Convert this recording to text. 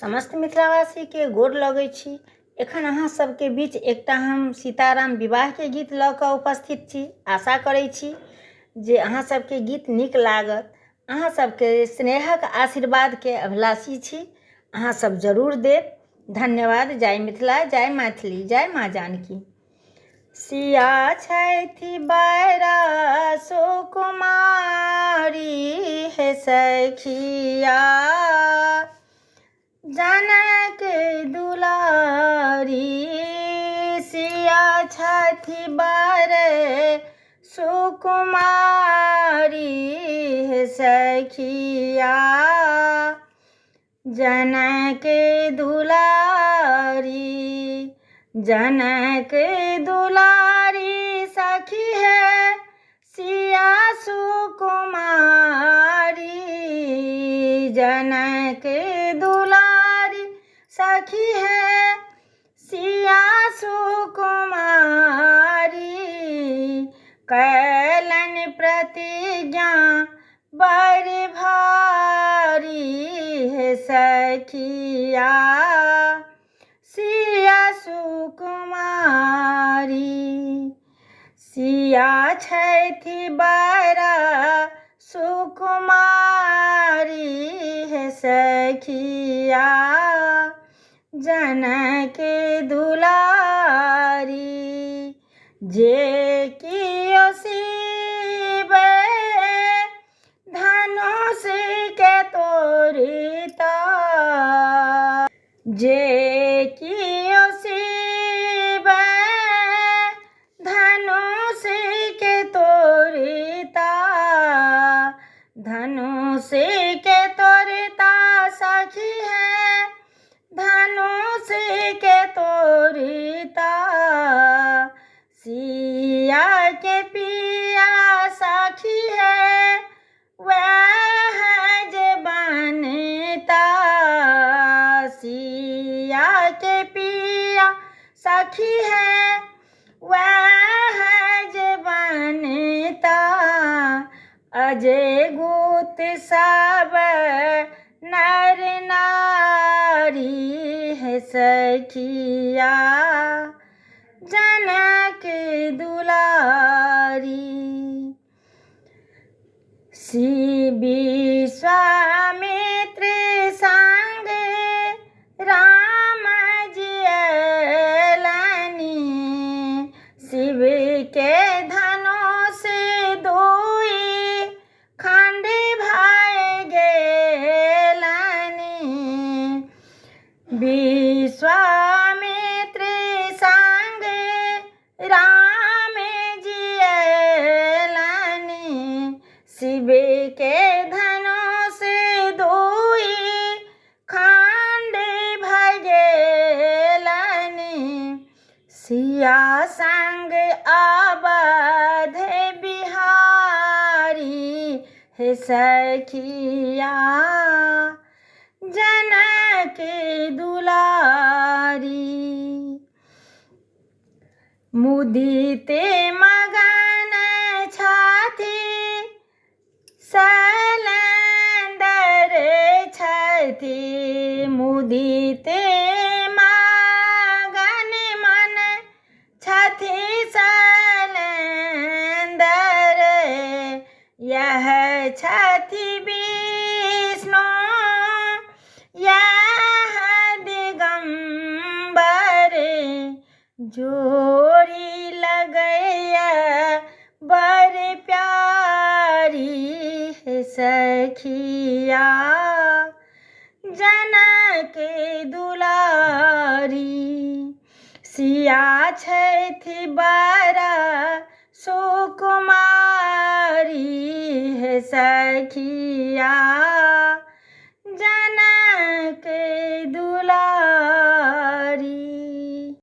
समस्त मिथिलावासी के गोर लगै छी। एखन अहाँ सबके बीच एकटा हम सीताराम विवाह के गीत लऽ कऽ उपस्थित छी। आशा करै छी जे अहाँ सबके गीत नीक लागत। अहाँ सबके स्नेहक आशीर्वाद के अभिलाषी छी। अहाँ सब जरूर देब। धन्यवाद। जय मिथिला, जय मैथिली, जय माँ जानकी। सिया छथि बैरा सुकुमारी हे सखिया, जनक दुलारी। सिया छथि बैरा सुकुमारी हे सखिया, जनक दुलारी। जनक दुलारी सखी है सिया सुकुमारी, जनक दुलारी सखी है सिया सुकुमारी। कैलन प्रतिज्ञा बड़ भारी है सखिया, सिया सुकुमारी। सिया छथि बैरा सुकुमारी हे सखिया, जनक दुलारी। जे कियो शिवे धनुष के तोड़िता, जे कियो शिवे धनुष के तोड़िता, धनुष के तोड़िता सखी है धनुष के तोड़िता। सिया के पिया सखी है वह जे बनता, सिया के पिया सखी है वह जे बनता। अजय गुत सब नर नारी है सखिया, जनक दुलारी। विश्वामित्र संग राम जी अयलनि, शिव के धनुष दुई खंड भय गेलनि। विश्वामित्र संग राम जी अयलनि, शिव के धनुष दुई खंड भय गेलनि। सिया संग अवध बिहारी हे सखिया, जनक दुलारी। मुदित मगन छथि शैलेंद्र छथि, मुदित मगन मन छथि शैलेंद्र। यह छथि विष्णु यह दिगंबर, जोड़ी लगैया बड़ प्यारी है सखिया, जनक दुलारी। सिया छथि बैरा सुकुमारी है सखिया,